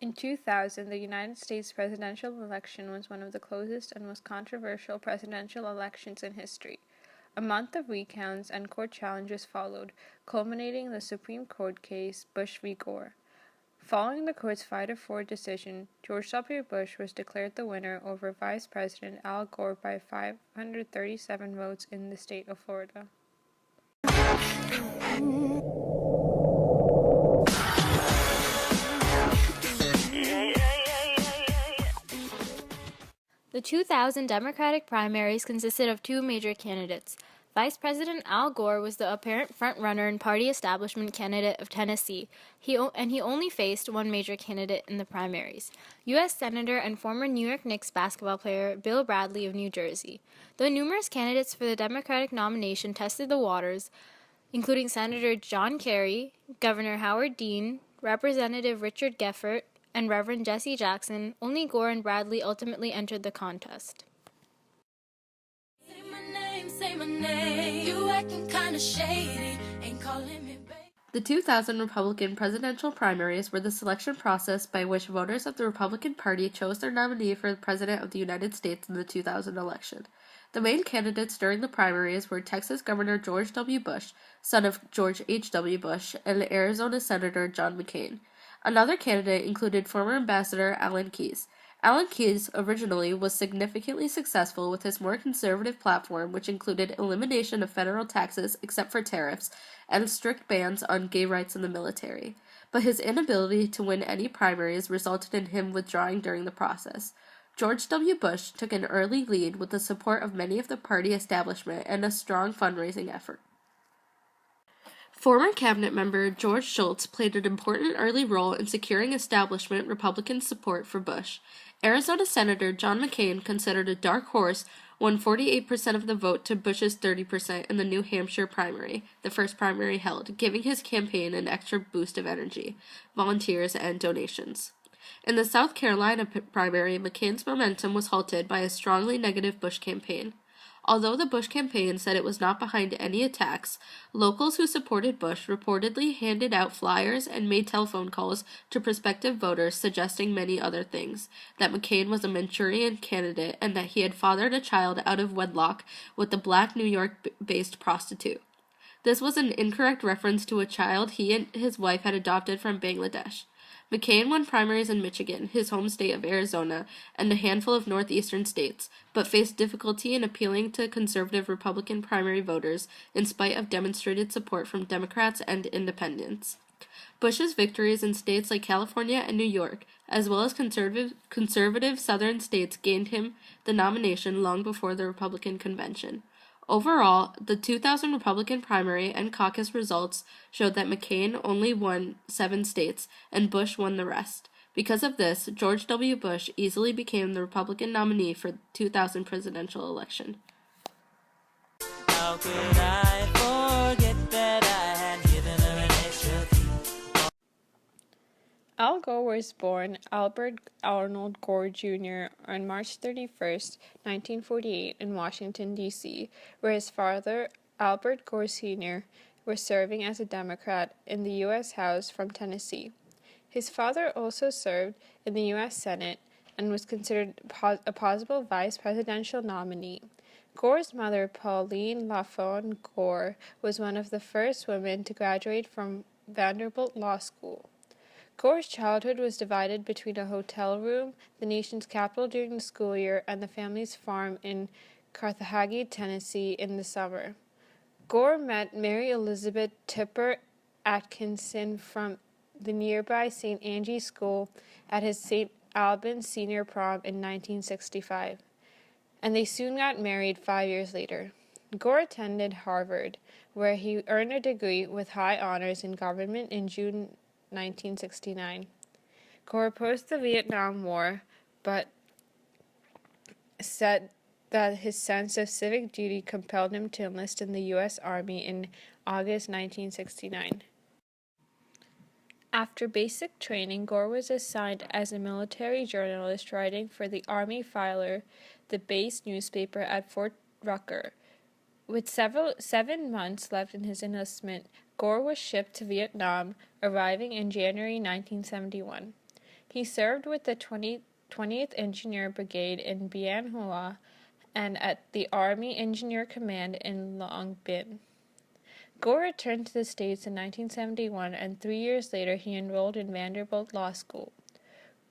In 2000, the United States presidential election was one of the closest and most controversial presidential elections in history. A month of recounts and court challenges followed, culminating in the Supreme Court case Bush v. Gore. Following the court's 5-4 decision, George W. Bush was declared the winner over Vice President Al Gore by 537 votes in the state of Florida. The 2000 Democratic primaries consisted of two major candidates. Vice President Al Gore was the apparent front-runner and party establishment candidate of Tennessee. He only faced one major candidate in the primaries, U.S. Senator and former New York Knicks basketball player Bill Bradley of New Jersey. Though numerous candidates for the Democratic nomination tested the waters, including Senator John Kerry, Governor Howard Dean, Representative Richard Geffert, and Reverend Jesse Jackson, only Gore and Bradley ultimately entered the contest. Say my name. You acting kinda shady, ain't calling me babe. The 2000 Republican presidential primaries were the selection process by which voters of the Republican Party chose their nominee for the President of the United States in the 2000 election. The main candidates during the primaries were Texas Governor George W. Bush, son of George H.W. Bush, and Arizona Senator John McCain. Another candidate included former Ambassador Alan Keyes. Alan Keyes originally was significantly successful with his more conservative platform, which included elimination of federal taxes except for tariffs and strict bans on gay rights in the military. But his inability to win any primaries resulted in him withdrawing during the process. George W. Bush took an early lead with the support of many of the party establishment and a strong fundraising effort. Former cabinet member George Shultz played an important early role in securing establishment Republican support for Bush. Arizona Senator John McCain, considered a dark horse, won 48% of the vote to Bush's 30% in the New Hampshire primary, the first primary held, giving his campaign an extra boost of energy, volunteers, and donations. In the South Carolina primary, McCain's momentum was halted by a strongly negative Bush campaign. Although the Bush campaign said it was not behind any attacks, locals who supported Bush reportedly handed out flyers and made telephone calls to prospective voters suggesting many other things, that McCain was a Manchurian candidate and that he had fathered a child out of wedlock with a black New York-based prostitute. This was an incorrect reference to a child he and his wife had adopted from Bangladesh. McCain won primaries in Michigan, his home state of Arizona, and a handful of northeastern states, but faced difficulty in appealing to conservative Republican primary voters in spite of demonstrated support from Democrats and independents. Bush's victories in states like California and New York, as well as conservative southern states, gained him the nomination long before the Republican convention. Overall, the 2000 Republican primary and caucus results showed that McCain only won 7 states, and Bush won the rest. Because of this, George W. Bush easily became the Republican nominee for the 2000 presidential election. How could I forget that I had given her an extra key? Al Gore was born Albert Arnold Gore Jr. on March 31, 1948 in Washington, D.C., where his father, Albert Gore Sr., was serving as a Democrat in the U.S. House from Tennessee. His father also served in the U.S. Senate and was considered a possible vice presidential nominee. Gore's mother, Pauline LaFawn Gore, was one of the first women to graduate from Vanderbilt Law School. Gore's childhood was divided between a hotel room, the nation's capital during the school year, and the family's farm in Carthage, Tennessee in the summer. Gore met Mary Elizabeth Tipper Atkinson from the nearby St. Angie School at his St. Albans Senior Prom in 1965, and they soon got married 5 years later. Gore attended Harvard, where he earned a degree with high honors in government in June 1969. Gore opposed the Vietnam War, but said that his sense of civic duty compelled him to enlist in the U.S. Army in August 1969. After basic training, Gore was assigned as a military journalist writing for the Army Filer, the base newspaper at Fort Rucker. With 7 months left in his enlistment, Gore was shipped to Vietnam, arriving in January 1971. He served with the 20th Engineer Brigade in Bien Hoa and at the Army Engineer Command in Long Bin. Gore returned to the States in 1971, and 3 years later he enrolled in Vanderbilt Law School.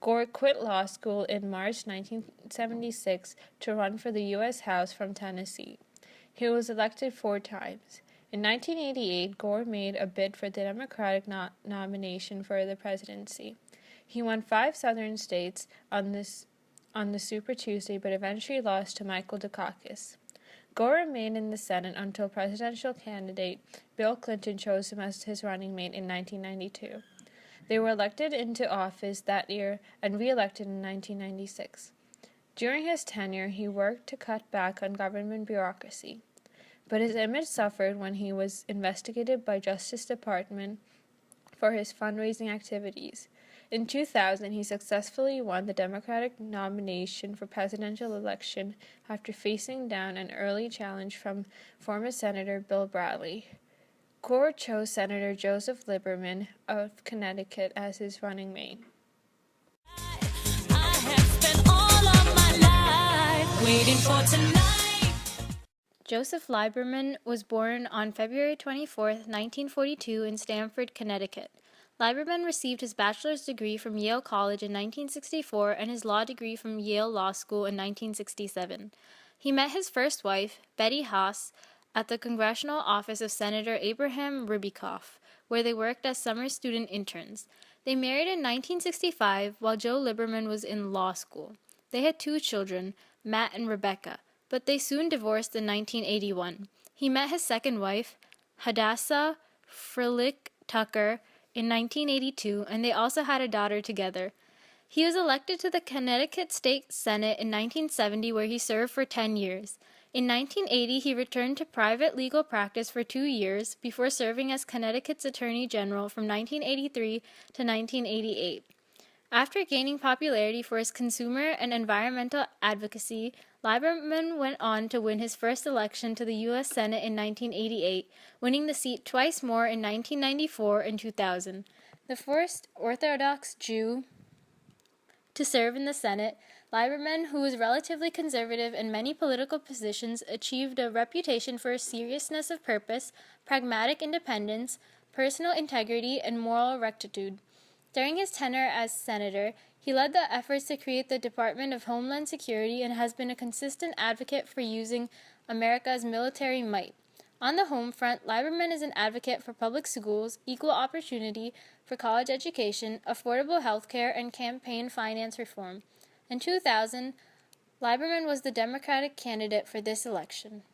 Gore quit law school in March 1976 to run for the U.S. House from Tennessee. He was elected 4 times. In 1988, Gore made a bid for the Democratic nomination for the presidency. He won 5 southern states on the Super Tuesday, but eventually lost to Michael Dukakis. Gore remained in the Senate until presidential candidate Bill Clinton chose him as his running mate in 1992. They were elected into office that year and re-elected in 1996. During his tenure, he worked to cut back on government bureaucracy, but his image suffered when he was investigated by Justice Department for his fundraising activities. In 2000, he successfully won the Democratic nomination for presidential election after facing down an early challenge from former Senator Bill Bradley. Gore chose Senator Joseph Lieberman of Connecticut as his running mate. I have spent all of my life waiting for tonight. Joseph Lieberman was born on February 24, 1942 in Stamford, Connecticut. Lieberman received his bachelor's degree from Yale College in 1964 and his law degree from Yale Law School in 1967. He met his first wife, Betty Haas, at the Congressional Office of Senator Abraham Rubikoff, where they worked as summer student interns. They married in 1965 while Joe Lieberman was in law school. They had 2 children, Matt and Rebecca, but they soon divorced in 1981. He met his second wife, Hadassah Frillick Tucker, in 1982, and they also had a daughter together. He was elected to the Connecticut State Senate in 1970, where he served for 10 years. In 1980, he returned to private legal practice for 2 years before serving as Connecticut's Attorney General from 1983 to 1988. After gaining popularity for his consumer and environmental advocacy, Lieberman went on to win his first election to the U.S. Senate in 1988, winning the seat twice more in 1994 and 2000. The first Orthodox Jew to serve in the Senate, Lieberman, who was relatively conservative in many political positions, achieved a reputation for seriousness of purpose, pragmatic independence, personal integrity, and moral rectitude. During his tenure as senator, he led the efforts to create the Department of Homeland Security and has been a consistent advocate for using America's military might. On the home front, Lieberman is an advocate for public schools, equal opportunity for college education, affordable health care, and campaign finance reform. In 2000, Lieberman was the Democratic candidate for this election.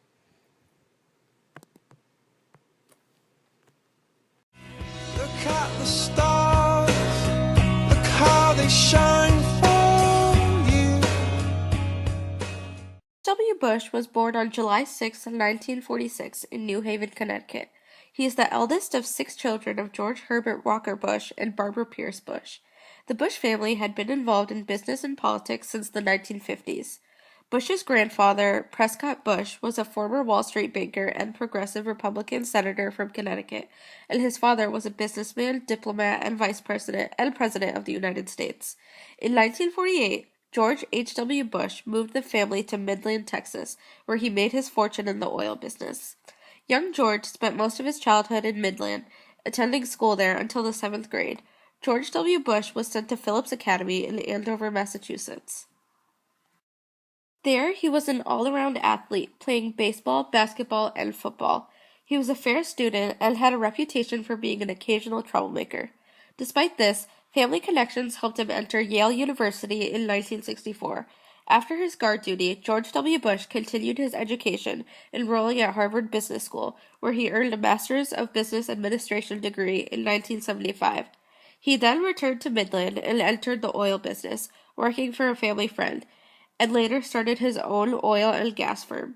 Look at the stars, look how they shine for you. W. Bush was born on July 6, 1946 in New Haven, Connecticut. He is the eldest of 6 children of George Herbert Walker Bush and Barbara Pierce Bush. The Bush family had been involved in business and politics since the 1950s. Bush's grandfather, Prescott Bush, was a former Wall Street banker and progressive Republican senator from Connecticut, and his father was a businessman, diplomat, and vice president and president of the United States. In 1948, George H.W. Bush moved the family to Midland, Texas, where he made his fortune in the oil business. Young George spent most of his childhood in Midland, attending school there until the 7th grade. George W. Bush was sent to Phillips Academy in Andover, Massachusetts. There, he was an all-around athlete, playing baseball, basketball, and football. He was a fair student and had a reputation for being an occasional troublemaker. Despite this, family connections helped him enter Yale University in 1964. After his guard duty, George W. Bush continued his education, enrolling at Harvard Business School, where he earned a Master's of Business Administration degree in 1975. He then returned to Midland and entered the oil business, working for a family friend, and later started his own oil and gas firm.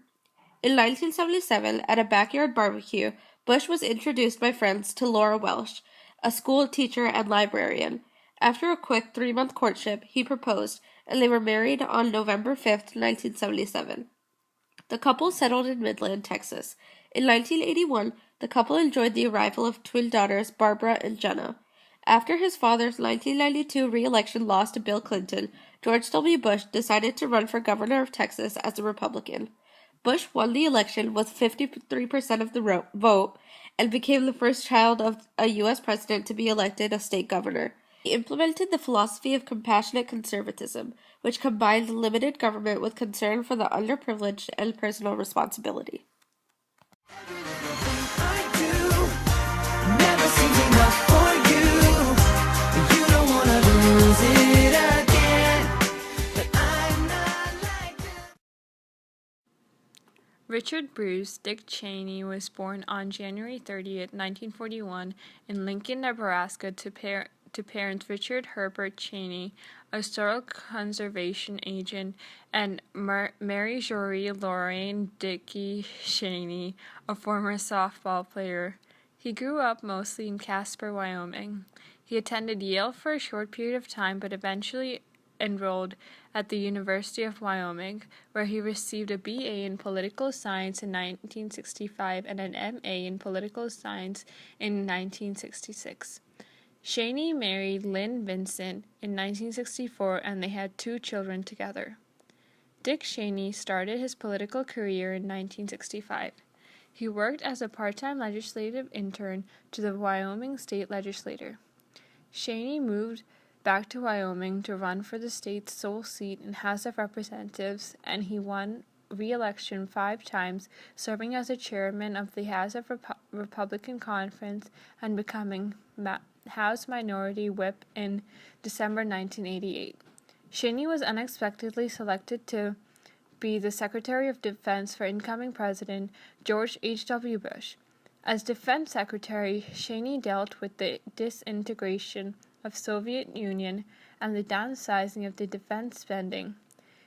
In 1977, at a backyard barbecue, Bush was introduced by friends to Laura Welsh, a school teacher and librarian. After a quick 3-month courtship, he proposed, and they were married on November 5, 1977. The couple settled in Midland, Texas. In 1981, the couple enjoyed the arrival of twin daughters Barbara and Jenna. After his father's 1992 re-election loss to Bill Clinton, George W. Bush decided to run for governor of Texas as a Republican. Bush won the election with 53% of the vote and became the first child of a U.S. president to be elected a state governor. He implemented the philosophy of compassionate conservatism, which combined limited government with concern for the underprivileged and personal responsibility. I do. Never seems enough for you. You don't wanna lose it again. But I'm not like them. Richard Bruce Dick Cheney was born on January 30th, 1941, in Lincoln, Nebraska, to parents Richard Herbert Cheney, a soil conservation agent, and Mary Jory Lorraine Dickey Cheney, a former softball player. He grew up mostly in Casper, Wyoming. He attended Yale for a short period of time, but eventually enrolled at the University of Wyoming, where he received a BA in Political Science in 1965 and an MA in Political Science in 1966. Cheney married Lynn Vincent in 1964, and they had 2 children together. Dick Cheney started his political career in 1965. He worked as a part-time legislative intern to the Wyoming State Legislature. Cheney moved back to Wyoming to run for the state's sole seat in House of Representatives, and he won re-election 5 times, serving as the chairman of the House of Republican Conference and becoming House Minority Whip in December 1988. Cheney was unexpectedly selected to be the Secretary of Defense for incoming President George H.W. Bush. As Defense Secretary, Cheney dealt with the disintegration of Soviet Union and the downsizing of the defense spending.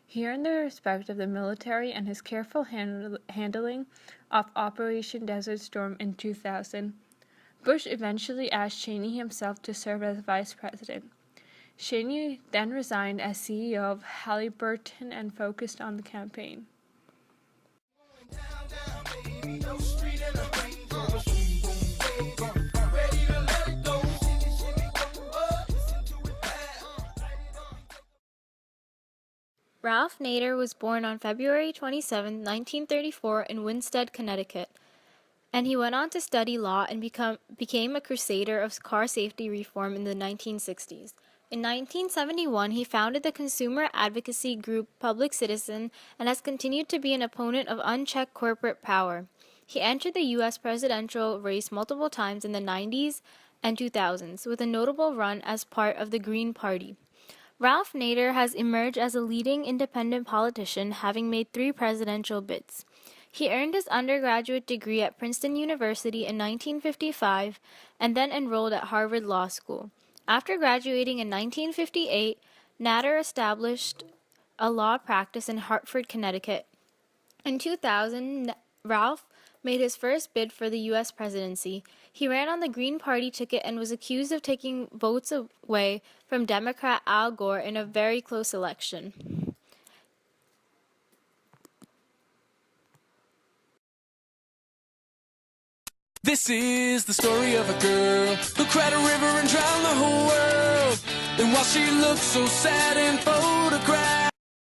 He earned the respect of the military and his careful handling of Operation Desert Storm in 2000. Bush eventually asked Cheney himself to serve as vice president. Cheney then resigned as CEO of Halliburton and focused on the campaign. Ralph Nader was born on February 27, 1934 in Winsted, Connecticut, and he went on to study law and became a crusader of car safety reform in the 1960s. In 1971, he founded the consumer advocacy group Public Citizen and has continued to be an opponent of unchecked corporate power. He entered the U.S. presidential race multiple times in the 90s and 2000s, with a notable run as part of the Green Party. Ralph Nader has emerged as a leading independent politician, having made 3 presidential bids. He earned his undergraduate degree at Princeton University in 1955 and then enrolled at Harvard Law School. After graduating in 1958, Nader established a law practice in Hartford, Connecticut. In 2000, Ralph made his first bid for the U.S. presidency. He ran on the Green Party ticket and was accused of taking votes away from Democrat Al Gore in a very close election. This is the story of a girl who cried a river and drowned the whole world. And while she looked so sad in photographs.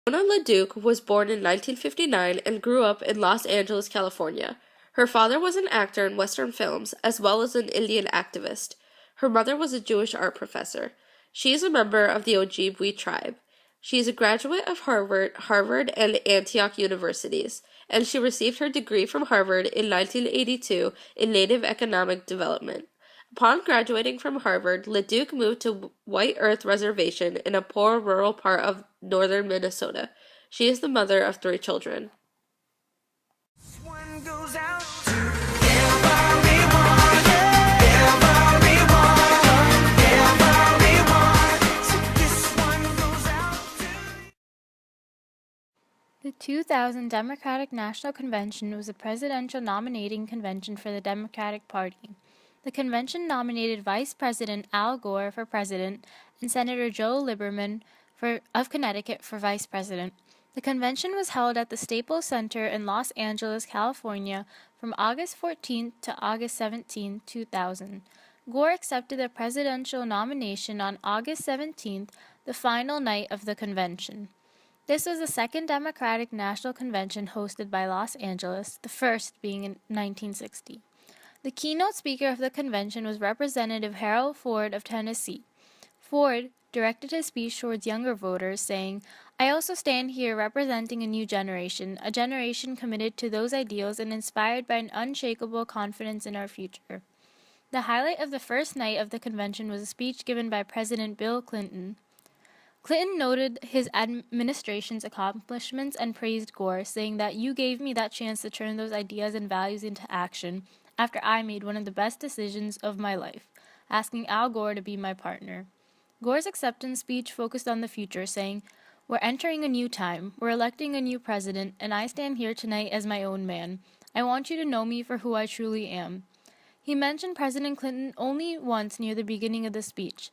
Mona LaDuke was born in 1959 and grew up in Los Angeles, California. Her father was an actor in Western films, as well as an Indian activist. Her mother was a Jewish art professor. She is a member of the Ojibwe tribe. She is a graduate of Harvard and Antioch universities, and she received her degree from Harvard in 1982 in Native Economic Development. Upon graduating from Harvard, LaDuke moved to White Earth Reservation in a poor rural part of northern Minnesota. She is the mother of 3 children. One goes out to everyone, everyone. So this one goes out to. The 2000 Democratic National Convention was a presidential nominating convention for the Democratic Party. The convention nominated Vice President Al Gore for president and Senator Joe Lieberman of Connecticut for vice president. The convention was held at the Staples Center in Los Angeles, California from August 14 to August 17, 2000. Gore accepted the presidential nomination on August 17th, the final night of the convention. This was the second Democratic National Convention hosted by Los Angeles, the first being in 1960. The keynote speaker of the convention was Representative Harold Ford of Tennessee. Ford directed his speech towards younger voters, saying, "I also stand here representing a new generation, a generation committed to those ideals and inspired by an unshakable confidence in our future." The highlight of the first night of the convention was a speech given by President Bill Clinton. Clinton noted his administration's accomplishments and praised Gore, saying that "you gave me that chance to turn those ideas and values into action after I made one of the best decisions of my life, asking Al Gore to be my partner." Gore's acceptance speech focused on the future, saying, "We're entering a new time, we're electing a new president, and I stand here tonight as my own man. I want you to know me for who I truly am." He mentioned President Clinton only once near the beginning of the speech.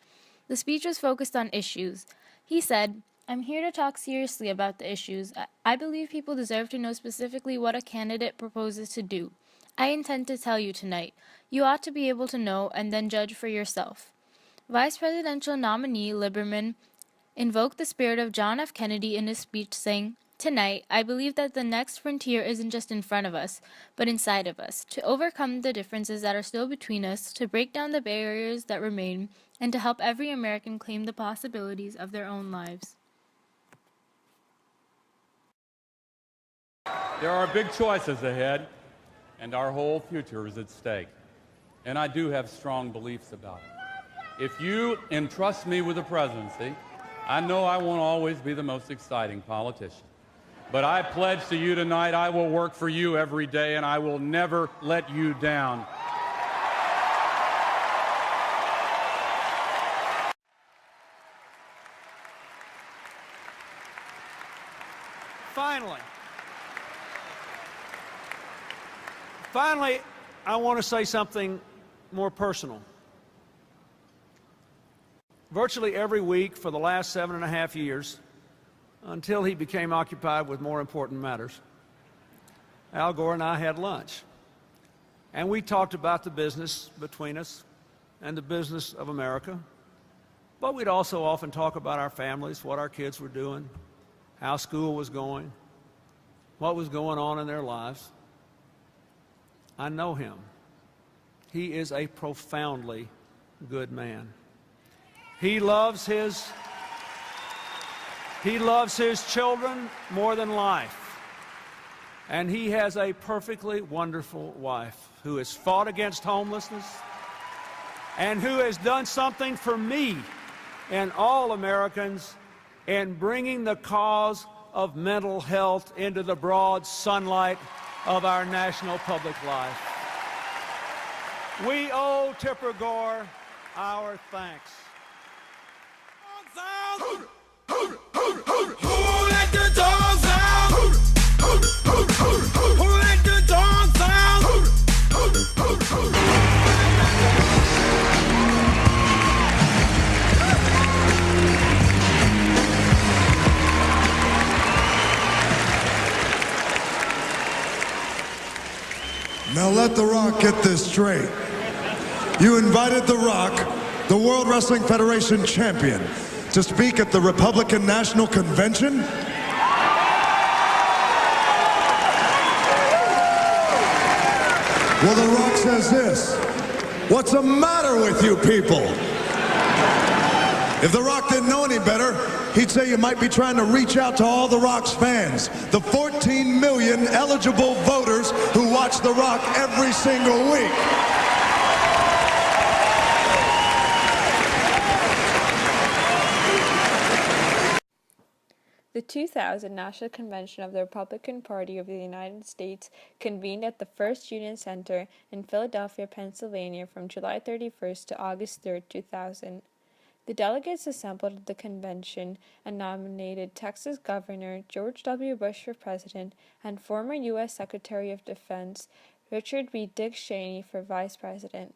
The speech was focused on issues. He said, "I'm here to talk seriously about the issues. I believe people deserve to know specifically what a candidate proposes to do. I intend to tell you tonight. You ought to be able to know and then judge for yourself." Vice presidential nominee Lieberman invoked the spirit of John F. Kennedy in his speech, saying, "Tonight, I believe that the next frontier isn't just in front of us, but inside of us, to overcome the differences that are still between us, to break down the barriers that remain, and to help every American claim the possibilities of their own lives." There are big choices ahead, and our whole future is at stake. And I do have strong beliefs about it. If you entrust me with the presidency, I know I won't always be the most exciting politician. But I pledge to you tonight I will work for you every day, and I will never let you down. Finally, I want to say something more personal. Virtually every week for the last 7.5 years, until he became occupied with more important matters, Al Gore and I had lunch. And we talked about the business between us and the business of America. But we'd also often talk about our families, what our kids were doing, how school was going, what was going on in their lives. I know him. He is a profoundly good man. He loves his children more than life. And he has a perfectly wonderful wife who has fought against homelessness and who has done something for me and all Americans in bringing the cause of mental health into the broad sunlight of our national public life. We owe Tipper Gore our thanks. Who let the dogs out? Who let the dogs out? Now let The Rock get this straight. You invited The Rock, the World Wrestling Federation champion, to speak at the Republican National Convention? Well, The Rock says this: "What's the matter with you people?" If The Rock didn't know any better, he'd say you might be trying to reach out to all The Rock's fans, the 14 million eligible voters who watch The Rock every single week. The 2000 National Convention of the Republican Party of the United States convened at the First Union Center in Philadelphia, Pennsylvania from July 31st to August 3rd, 2000. The delegates assembled at the convention and nominated Texas Governor George W. Bush for president and former U.S. Secretary of Defense Richard B. Dick Cheney for vice president.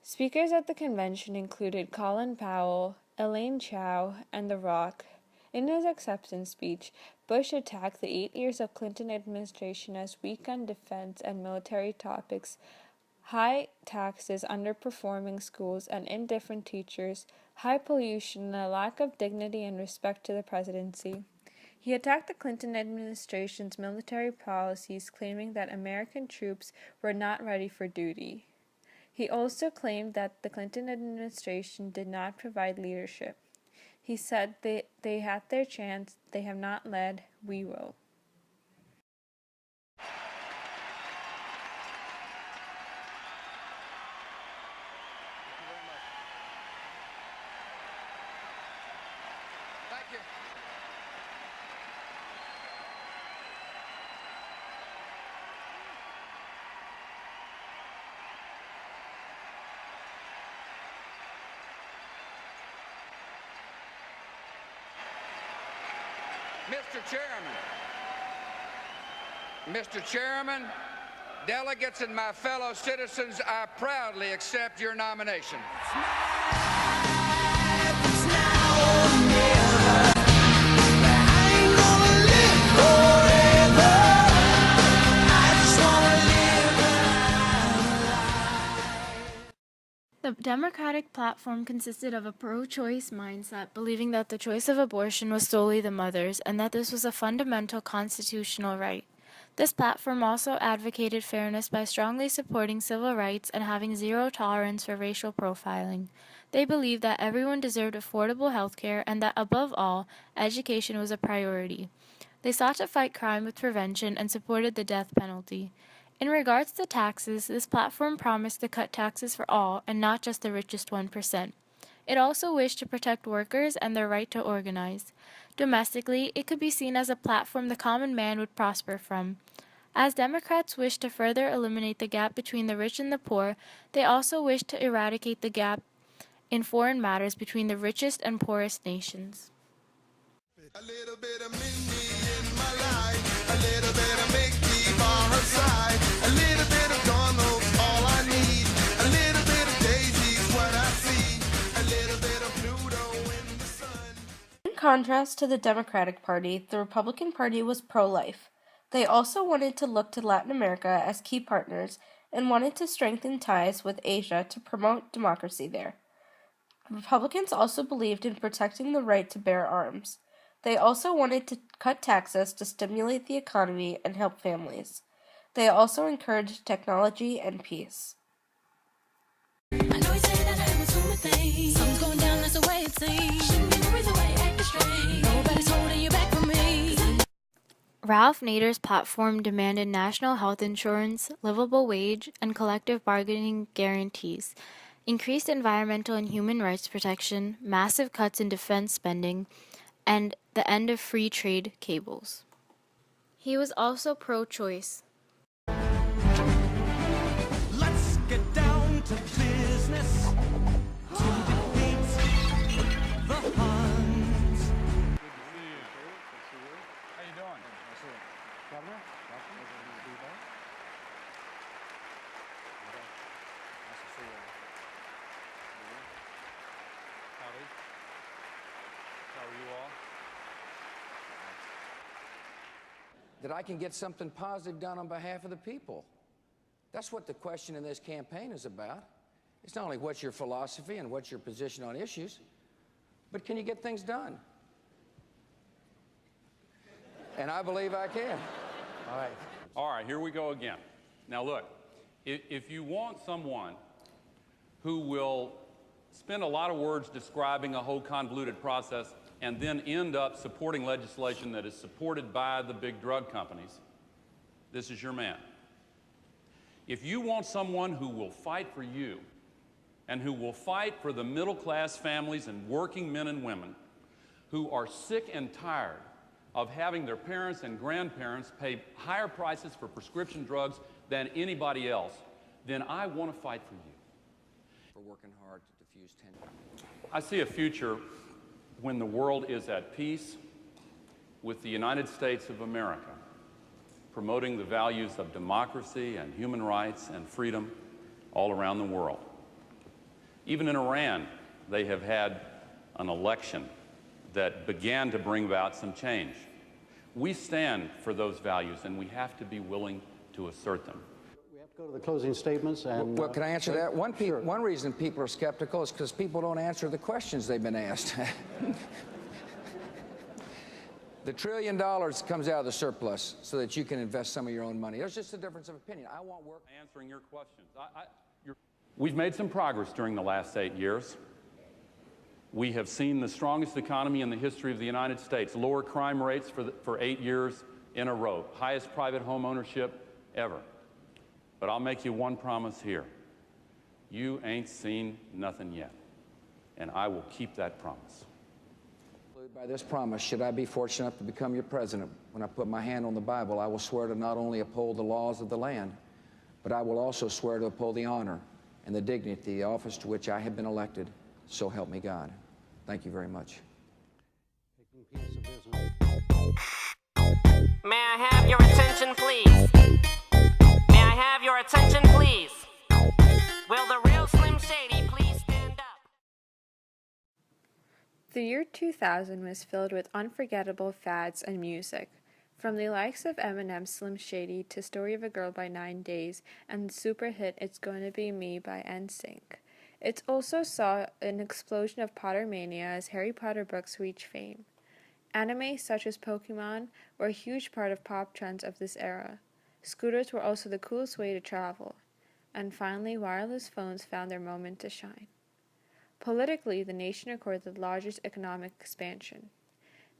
Speakers at the convention included Colin Powell, Elaine Chao, and The Rock. In his acceptance speech, Bush attacked the 8 years of Clinton administration as weak on defense and military topics, high taxes, underperforming schools, and indifferent teachers, high pollution, and a lack of dignity and respect to the presidency. He attacked the Clinton administration's military policies, claiming that American troops were not ready for duty. He also claimed that the Clinton administration did not provide leadership. He said they had their chance, they have not led, we will. Thank you. Mr. Chairman, delegates and my fellow citizens, I proudly accept your nomination. The Democratic platform consisted of a pro-choice mindset, believing that the choice of abortion was solely the mother's and that this was a fundamental constitutional right. This platform also advocated fairness by strongly supporting civil rights and having zero tolerance for racial profiling. They believed that everyone deserved affordable health care and that, above all, education was a priority. They sought to fight crime with prevention and supported the death penalty. In regards to taxes, this platform promised to cut taxes for all and not just the richest 1%. It also wished to protect workers and their right to organize. Domestically, it could be seen as a platform the common man would prosper from. As Democrats wished to further eliminate the gap between the rich and the poor, they also wished to eradicate the gap in foreign matters between the richest and poorest nations. A little bit of Mindy in my life, a little bit of Mickey by her side, a little bit of Donald's all I need, a little bit of Daisy's what I see, a little bit of Pluto in the sun. In contrast to the Democratic Party, the Republican Party was pro-life. They also wanted to look to Latin America as key partners and wanted to strengthen ties with Asia to promote democracy there. Republicans also believed in protecting the right to bear arms. They also wanted to cut taxes to stimulate the economy and help families. They also encouraged technology and peace. I know you say that I was doing my thing. Something's going down, that's the way it seems. Shouldn't be no reason why you acting strange. Nobody's holding you back from me. Ralph Nader's platform demanded national health insurance, livable wage, and collective bargaining guarantees, increased environmental and human rights protection, massive cuts in defense spending, and the end of free trade cables. He was also pro-choice. Let's get down to business to defeat the Huns. How you doing? Governor? Howdy. How are you all? That I can get something positive done on behalf of the people. That's what the question in this campaign is about. It's not only what's your philosophy and what's your position on issues, but can you get things done? And I believe I can. All right. All right, here we go again. Now look, if you want someone who will spend a lot of words describing a whole convoluted process and then end up supporting legislation that is supported by the big drug companies, this is your man. If you want someone who will fight for you and who will fight for the middle-class families and working men and women who are sick and tired of having their parents and grandparents pay higher prices for prescription drugs than anybody else, then I want to fight for you. We're working hard to diffuse tension. I see a future when the world is at peace with the United States of America, promoting the values of democracy and human rights and freedom all around the world. Even in Iran, they have had an election that began to bring about some change. We stand for those values, and we have to be willing to assert them. We have to Go to the closing statements and... Well, can I answer that? One reason people are skeptical is because people don't answer the questions they've been asked. The $1 trillion comes out of the surplus so that you can invest some of your own money. There's just a difference of opinion. I want work. Answering your questions. We've made some progress during the last 8 years. We have seen the strongest economy in the history of the United States, lower crime rates for 8 years in a row, highest private home ownership ever. But I'll make you one promise here. You ain't seen nothing yet, and I will keep that promise. By this promise, should I be fortunate enough to become your president, when I put my hand on the Bible, I will swear to not only uphold the laws of the land, but I will also swear to uphold the honor and the dignity of the office to which I have been elected. So help me God. Thank you very much. May I have your attention, please? May I have your attention, please? Will the real Slim Shady please stand up? The year 2000 was filled with unforgettable fads and music. From the likes of Eminem's Slim Shady to Story of a Girl by 9 Days and the super hit It's Gonna Be Me by NSYNC. It also saw an explosion of Pottermania as Harry Potter books reached fame. Anime such as Pokemon were a huge part of pop trends of this era. Scooters were also the coolest way to travel. And finally, wireless phones found their moment to shine. Politically, the nation recorded the largest economic expansion.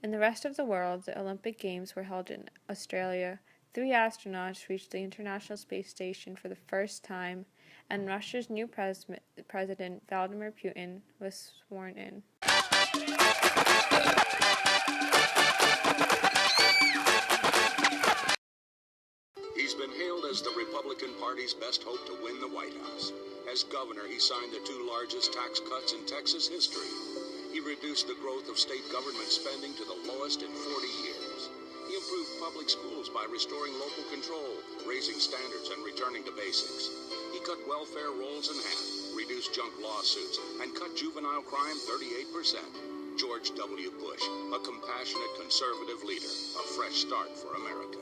In the rest of the world, the Olympic Games were held in Australia, 3 astronauts reached the International Space Station for the first time, and Russia's new president, Vladimir Putin, was sworn in. He's been hailed as the Republican Party's best hope to win the White House. As governor, he signed the 2 largest tax cuts in Texas history. He reduced the growth of state government spending to the lowest in 40 years. He improved public schools by restoring local control, raising standards, and returning to basics. He cut welfare rolls in half, reduced junk lawsuits, and cut juvenile crime 38%. George W. Bush, a compassionate conservative leader, a fresh start for America.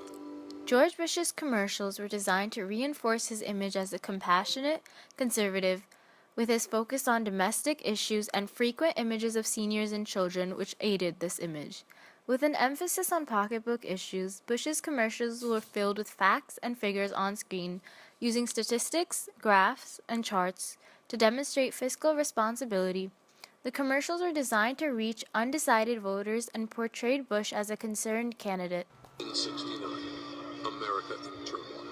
George Bush's commercials were designed to reinforce his image as a compassionate conservative, with his focus on domestic issues and frequent images of seniors and children, which aided this image. With an emphasis on pocketbook issues, Bush's commercials were filled with facts and figures on screen, using statistics, graphs, and charts to demonstrate fiscal responsibility. The commercials were designed to reach undecided voters and portrayed Bush as a concerned candidate. In 1969, America in turmoil.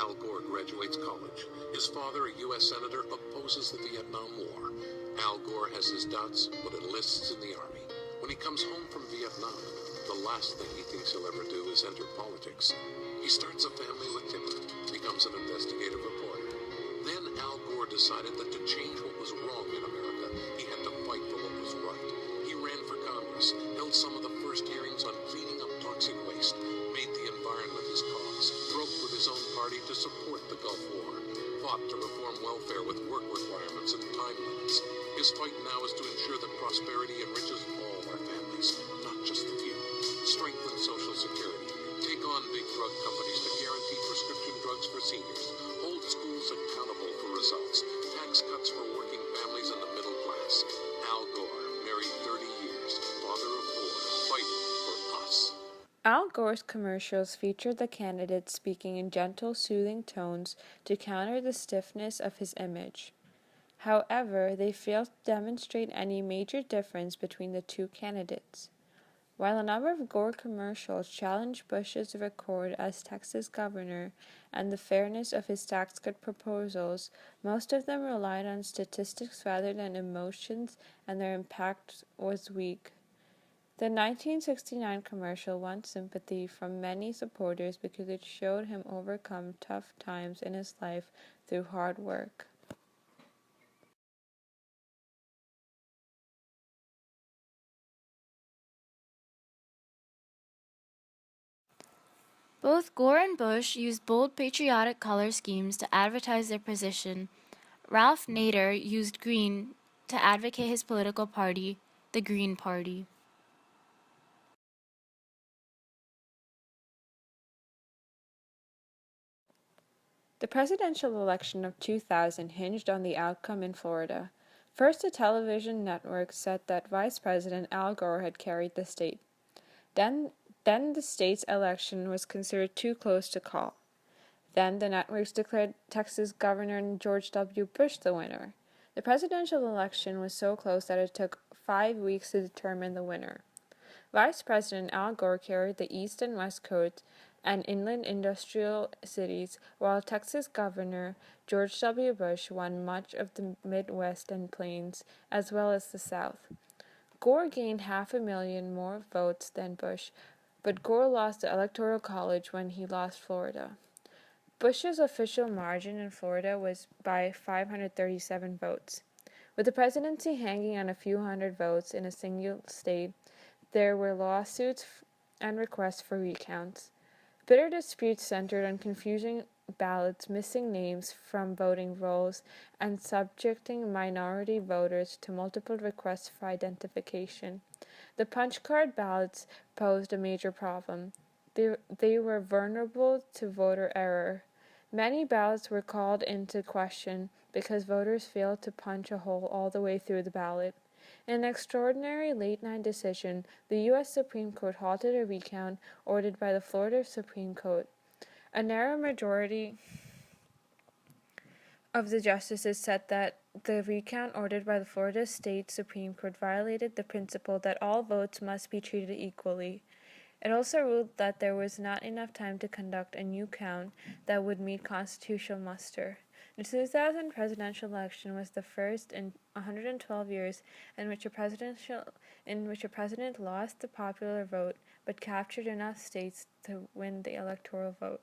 Al Gore graduates college. His father, a U.S. senator, opposes the Vietnam War. Al Gore has his doubts, but enlists in the army. When he comes home from Vietnam, the last thing he thinks he'll ever do is enter politics. He starts a family with Tipper, becomes an investigative reporter. Then Al Gore decided that to change what was wrong in America, he had to fight for what was right. He ran for Congress, held some of the first hearings on cleaning up toxic waste, made the environment his cause, broke with his own party to support the Gulf War, fought to reform welfare with work requirements and time limits. His fight now is to ensure that prosperity enriches all our families, not just the few. Strengthen Social Security, take on big drug companies to guarantee prescription drugs for seniors, hold schools accountable for results, tax cuts for working families and the middle class. Al Gore, married 30 years, father of 4, fighting for us. Al Gore's commercials featured the candidate speaking in gentle, soothing tones to counter the stiffness of his image. However, they failed to demonstrate any major difference between the two candidates. While a number of Gore commercials challenged Bush's record as Texas governor and the fairness of his tax cut proposals, most of them relied on statistics rather than emotions, and their impact was weak. The 1969 commercial won sympathy from many supporters because it showed him overcome tough times in his life through hard work. Both Gore and Bush used bold patriotic color schemes to advertise their position. Ralph Nader used green to advocate his political party, the Green Party. The presidential election of 2000 hinged on the outcome in Florida. First, the television network said that Vice President Al Gore had carried the state. Then the state's election was considered too close to call. Then the networks declared Texas Governor George W. Bush the winner. The presidential election was so close that it took 5 weeks to determine the winner. Vice President Al Gore carried the East and West Coast and inland industrial cities, while Texas Governor George W. Bush won much of the Midwest and Plains, as well as the South. Gore gained 500,000 more votes than Bush, but Gore lost the Electoral College when he lost Florida. Bush's official margin in Florida was by 537 votes. With the presidency hanging on a few hundred votes in a single state, there were lawsuits and requests for recounts. Bitter disputes centered on confusing ballots, missing names from voting rolls, and subjecting minority voters to multiple requests for identification. The punch card ballots posed a major problem. They were vulnerable to voter error. Many ballots were called into question because voters failed to punch a hole all the way through the ballot. In an extraordinary late-night decision, the U.S. Supreme Court halted a recount ordered by the Florida Supreme Court. A narrow majority of the justices said that the recount ordered by the Florida State Supreme Court violated the principle that all votes must be treated equally. It also ruled that there was not enough time to conduct a new count that would meet constitutional muster. The 2000 presidential election was the first in 112 years in which a president lost the popular vote but captured enough states to win the electoral vote.